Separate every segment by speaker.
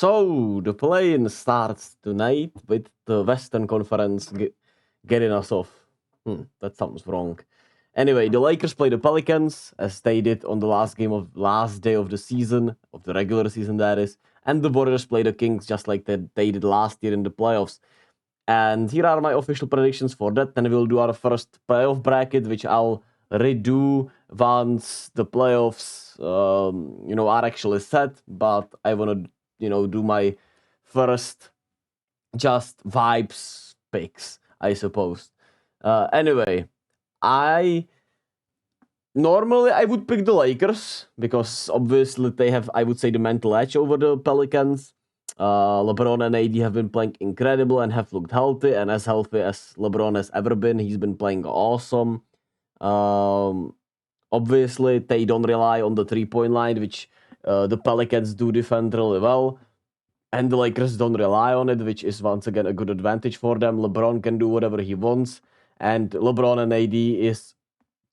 Speaker 1: So, the play-in starts tonight with the Western Conference getting us off. That sounds wrong. Anyway, the Lakers play the Pelicans, as they did on the last day of the season, of the regular season that is, and the Warriors play the Kings just like they did last year in the playoffs. And here are my official predictions for that. Then we'll do our first playoff bracket, which I'll redo once the playoffs, are actually set. But I want to, do my first just vibes picks, I suppose. Anyway, normally I would pick the Lakers because obviously they have, I would say, the mental edge over the Pelicans. LeBron and AD have been playing incredible and have looked healthy, and as healthy as LeBron has ever been. He's been playing awesome. Obviously, they don't rely on the three-point line, which the Pelicans do defend really well. And the Lakers don't rely on it, which is once again a good advantage for them. LeBron can do whatever he wants, and LeBron and AD is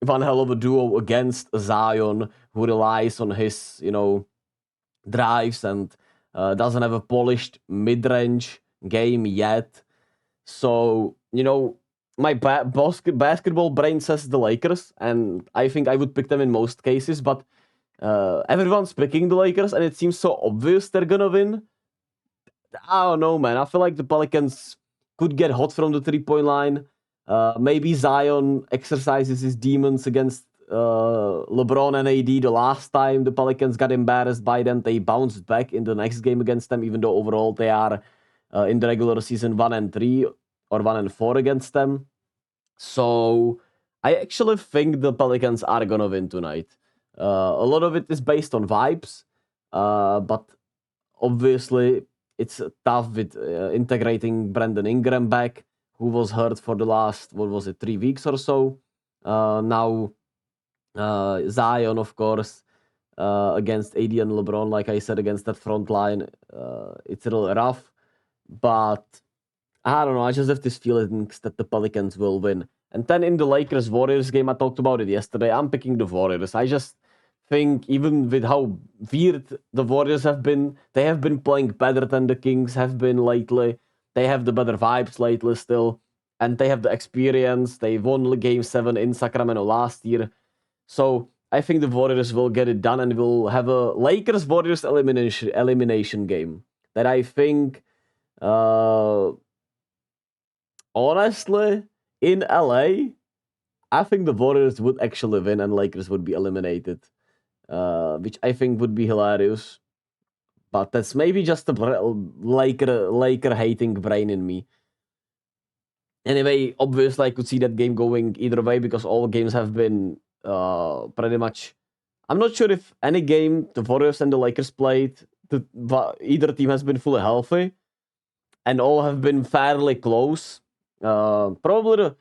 Speaker 1: one hell of a duo against Zion, who relies on his, drives and doesn't have a polished mid-range game yet. So, my basketball brain says the Lakers, and I think I would pick them in most cases, but everyone's picking the Lakers, and it seems so obvious they're gonna win. I don't know, man. I feel like the Pelicans could get hot from the three-point line. Maybe Zion exercises his demons against LeBron and AD the last time the Pelicans got embarrassed by them. They bounced back in the next game against them, even though overall they are in the regular season 1-3 or 1-4 against them. So I actually think the Pelicans are gonna win tonight. A lot of it is based on vibes, but obviously it's tough with integrating Brandon Ingram back, who was hurt for the last, 3 weeks or so. Now, Zion, of course, against AD and LeBron, like I said, against that front line, it's a little rough. But I don't know, I just have this feeling that the Pelicans will win. And then in the Lakers-Warriors game, I talked about it yesterday, I'm picking the Warriors. I just think even with how weird the Warriors have been, they have been playing better than the Kings have been lately. They have the better vibes lately still, and they have the experience. They won Game 7 in Sacramento last year. So I think the Warriors will get it done, and we'll have a Lakers-Warriors elimination game that I think, honestly, in LA, I think the Warriors would actually win and Lakers would be eliminated. Which I think would be hilarious. But that's maybe just a Laker hating brain in me. Anyway, obviously I could see that game going either way because all games have been pretty much. I'm not sure if any game the Warriors and the Lakers played, either team has been fully healthy, and all have been fairly close. Probably the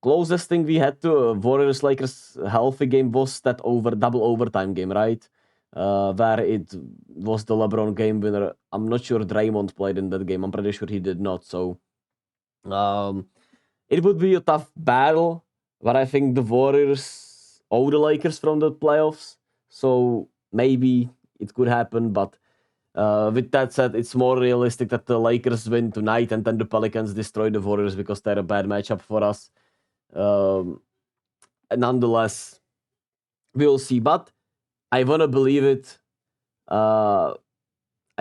Speaker 1: closest thing we had to a Warriors Lakers healthy game was that double overtime game, right? Where it was the LeBron game winner. I'm not sure Draymond played in that game. I'm pretty sure he did not. So it would be a tough battle, but I think the Warriors owe the Lakers from the playoffs. So maybe it could happen, but with that said, it's more realistic that the Lakers win tonight and then the Pelicans destroy the Warriors because they're a bad matchup for us. Nonetheless, we'll see. But I want to believe it. I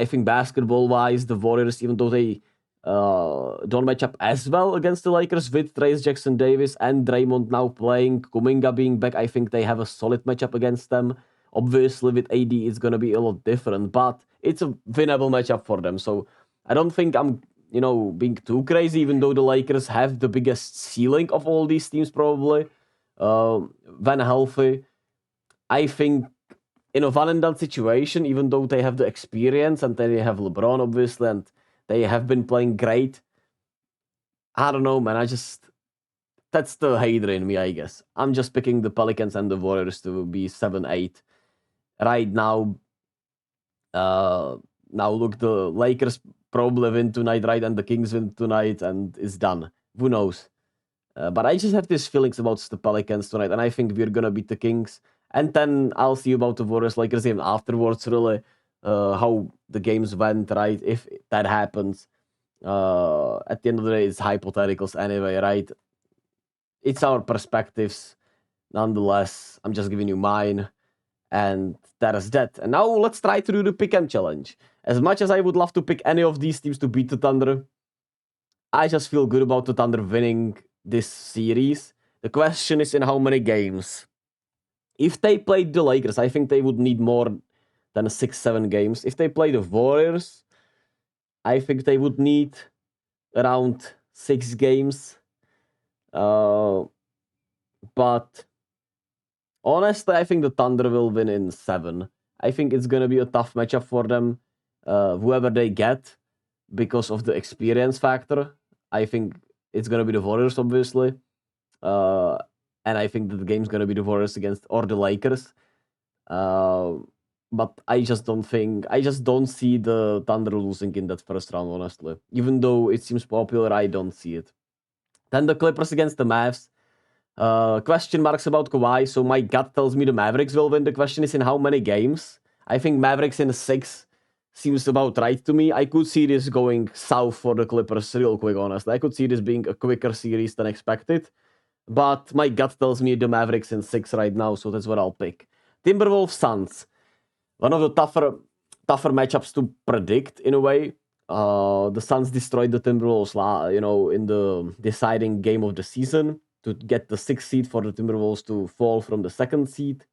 Speaker 1: think basketball-wise, the Warriors, even though they don't match up as well against the Lakers with Trace Jackson Davis and Draymond now playing, Kuminga being back, I think they have a solid matchup against them. Obviously, with AD, it's going to be a lot different, but it's a winnable matchup for them. So I don't think I'm, being too crazy, even though the Lakers have the biggest ceiling of all these teams, probably. When healthy, I think in a one and done situation, even though they have the experience and they have LeBron, obviously, and they have been playing great, I don't know, man. That's the hater in me, I guess. I'm just picking the Pelicans and the Warriors to be 7-8. Right now, look, the Lakers probably win tonight, right? And the Kings win tonight, and it's done. Who knows? But I just have these feelings about the Pelicans tonight, and I think we're gonna beat the Kings. And then I'll see about the Warriors Lakers game afterwards, really. how the games went, right? If that happens, at the end of the day, it's hypotheticals anyway, right? It's our perspectives. Nonetheless, I'm just giving you mine. And that is that. And now let's try to do the pick and challenge. As much as I would love to pick any of these teams to beat the Thunder, I just feel good about the Thunder winning this series. The question is in how many games. If they played the Lakers, I think they would need more than 6-7 games. If they play the Warriors, I think they would need around 6 games. But honestly, I think the Thunder will win in 7. I think it's going to be a tough matchup for them, whoever they get, because of the experience factor. I think it's going to be the Warriors, obviously. And I think that the game's going to be the Warriors against, or the Lakers. But I just don't see the Thunder losing in that first round, honestly. Even though it seems popular, I don't see it. Then the Clippers against the Mavs. Question marks about Kawhi, so my gut tells me the Mavericks will win. The question is in how many games? I think Mavericks in 6 seems about right to me. I could see this going south for the Clippers real quick, honestly. I could see this being a quicker series than expected. But my gut tells me the Mavericks in 6 right now, so that's what I'll pick. Timberwolves Suns. One of the tougher matchups to predict in a way. The Suns destroyed the Timberwolves, in the deciding game of the season to get the 6th seed for the Timberwolves to fall from the 2nd seed.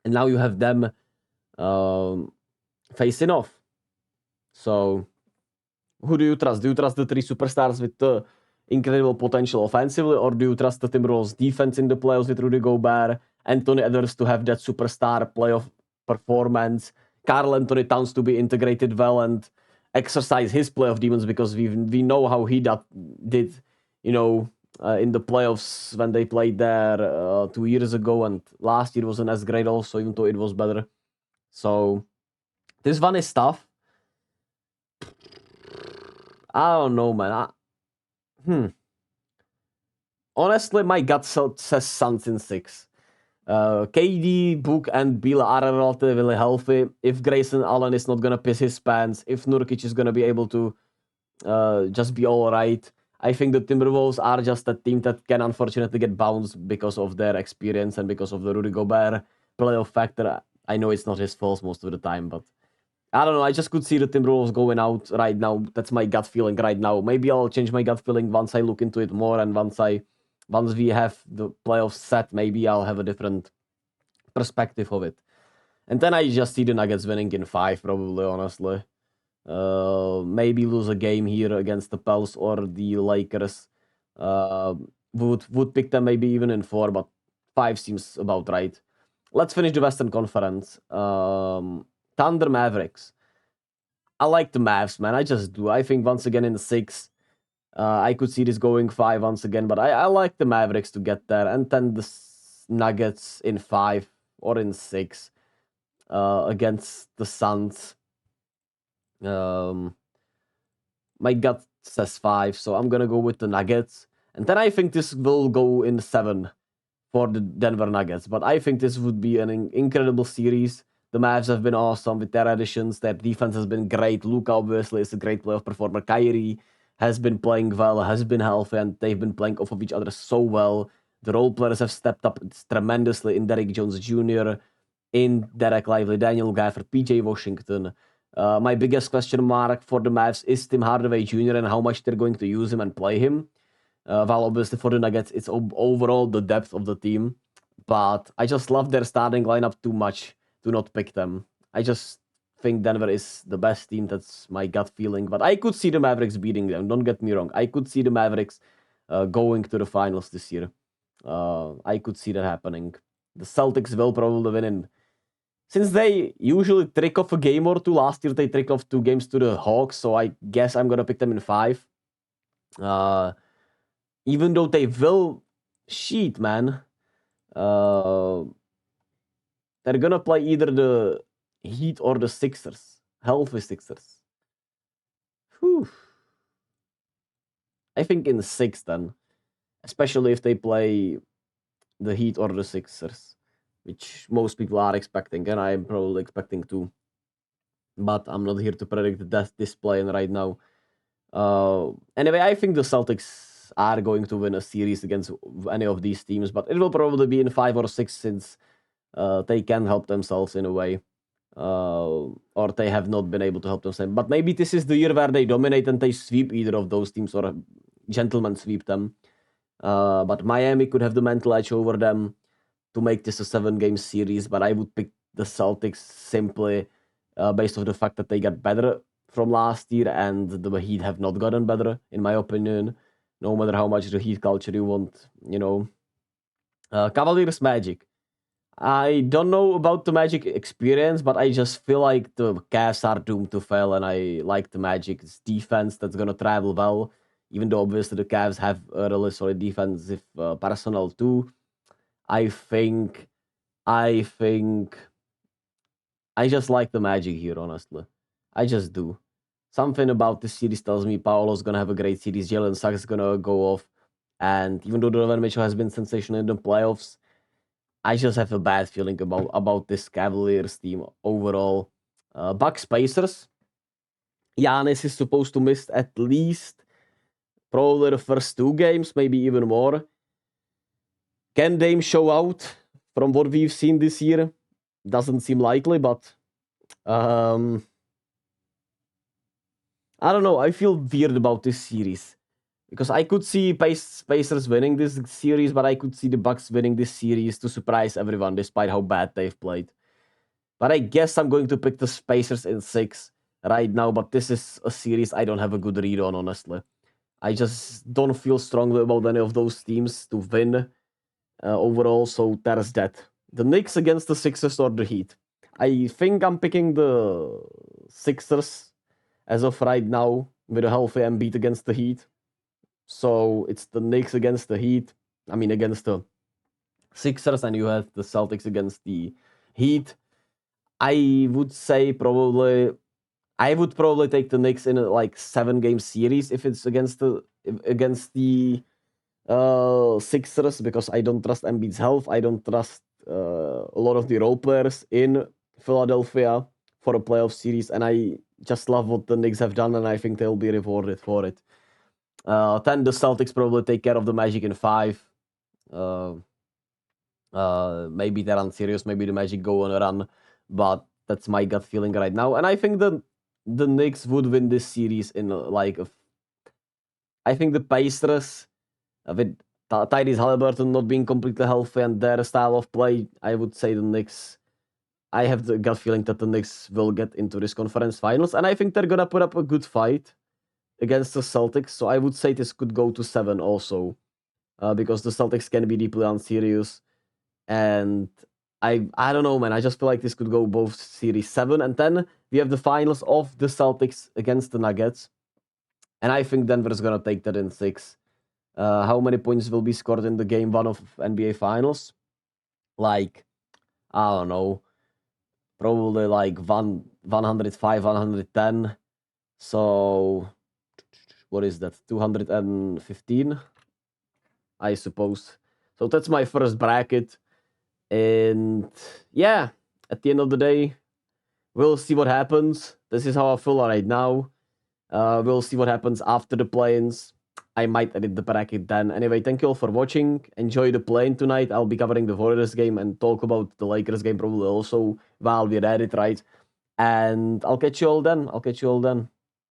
Speaker 1: And now you have them facing off. So, who do you trust? Do you trust the 3 superstars with the incredible potential offensively, or do you trust the Timberwolves defense in the playoffs with Rudy Gobert, Anthony Edwards to have that superstar playoff performance, Karl Anthony Towns to be integrated well and exercise his playoff demons, because we know how he did, in the playoffs when they played there 2 years ago, and last year wasn't as great also, even though it was better. So this one is tough. I don't know, man. Honestly, my gut says Suns in 6. KD, Book, and Beal are relatively healthy. If Grayson Allen is not gonna piss his pants, if Nurkic is gonna be able to just be all right, I think the Timberwolves are just a team that can unfortunately get bounced because of their experience and because of the Rudy Gobert playoff factor. I know it's not his fault most of the time, but I don't know. I just could see the Timberwolves going out right now. That's my gut feeling right now. Maybe I'll change my gut feeling once I look into it more, and once we have the playoffs set, maybe I'll have a different perspective of it. And then I just see the Nuggets winning in 5, probably, honestly. Maybe lose a game here against the Pels or the Lakers. Would pick them maybe even in 4, but 5 seems about right. Let's finish the Western Conference. Thunder Mavericks. I like the Mavs, man. I just do. I think once again in 6, I could see this going 5 once again, but I like the Mavericks to get there. And then the Nuggets in 5 or in 6 against the Suns. My gut says 5, so I'm gonna go with the Nuggets. And then I think this will go in 7 for the Denver Nuggets. But I think this would be an incredible series. The Mavs have been awesome with their additions. Their defense has been great. Luka obviously is a great playoff performer. Kyrie has been playing well, has been healthy, and they've been playing off of each other so well. The role players have stepped up tremendously in Derrick Jones Jr., in Derek Lively, Daniel Gafford, PJ Washington. My biggest question mark for the Mavs is Tim Hardaway Jr. and how much they're going to use him and play him. While obviously for the Nuggets, it's overall the depth of the team. But I just love their starting lineup too much to not pick them. I just think Denver is the best team. That's my gut feeling. But I could see the Mavericks beating them. Don't get me wrong. I could see the Mavericks going to the finals this year. I could see that happening. The Celtics will probably win in. Since they usually trick off a game or two, last year they tricked off 2 games to the Hawks, so I guess I'm gonna pick them in 5. Even though they will cheat, man. They're gonna play either the Heat or the Sixers. Healthy Sixers. Whew. I think in 6 then. Especially if they play the Heat or the Sixers. Which most people are expecting, and I'm probably expecting too. but I'm not here to predict that this play-in right now. Anyway, I think the Celtics are going to win a series against any of these teams, but it will probably be in 5 or 6 since they can help themselves in a way. Or they have not been able to help themselves. But maybe this is the year where they dominate and they sweep either of those teams or gentlemen sweep them. But Miami could have the mental edge over them to make this a 7-game series, but I would pick the Celtics simply based off the fact that they got better from last year and the Heat have not gotten better, in my opinion. No matter how much the Heat culture you want, Cavaliers Magic. I don't know about the Magic experience, but I just feel like the Cavs are doomed to fail, and I like the Magic's defense that's gonna travel well. Even though obviously the Cavs have a really solid defensive personnel too, I think I just like the Magic here, honestly. I just do. Something about this series tells me Paolo's gonna have a great series. Jalen Suggs is gonna go off, and even though Donovan Mitchell has been sensational in the playoffs, I just have a bad feeling about this Cavaliers team overall. Bucks Pacers. Giannis is supposed to miss at least probably the first 2 games, maybe even more. Can Dame show out from what we've seen this year? Doesn't seem likely, but I don't know. I feel weird about this series because I could see Pacers winning this series, but I could see the Bucks winning this series to surprise everyone, despite how bad they've played. But I guess I'm going to pick the Pacers in 6 right now. But this is a series I don't have a good read on, honestly. I just don't feel strongly about any of those teams to win overall. So there's that. The Knicks against the Sixers or the Heat. I think I'm picking the Sixers as of right now with a healthy Embiid against the Heat. So it's the Knicks against the Heat. I mean, against the Sixers, and you have the Celtics against the Heat. I would say I would probably take the Knicks in a 7-game series if it's against the Sixers, because I don't trust Embiid's health. I don't trust a lot of the role players in Philadelphia for a playoff series, and I just love what the Knicks have done, and I think they'll be rewarded for it. Then the Celtics probably take care of the Magic in 5. Maybe they're unserious. Maybe the Magic go on a run, but that's my gut feeling right now. And I think the Knicks would win this series in I think the Pacers with Tyrese Halliburton not being completely healthy and their style of play, I would say the Knicks. I have the gut feeling that the Knicks will get into this conference finals, and I think they're gonna put up a good fight against the Celtics. So I would say this could go to 7 also, because the Celtics can be deeply unserious. And I don't know, man. I just feel like this could go both series 7 and 10. We have the finals of the Celtics against the Nuggets, and I think Denver's gonna take that in 6. How many points will be scored in the game 1 of NBA Finals? I don't know, probably 105, 110. So what is that? 215, I suppose. So that's my first bracket. And yeah, at the end of the day, we'll see what happens. This is how I feel right now. We'll see what happens after the play-ins. I might edit the bracket then. Anyway, thank you all for watching. Enjoy the play-in tonight. I'll be covering the Warriors game and talk about the Lakers game probably also while we're at it, right? And I'll catch you all then.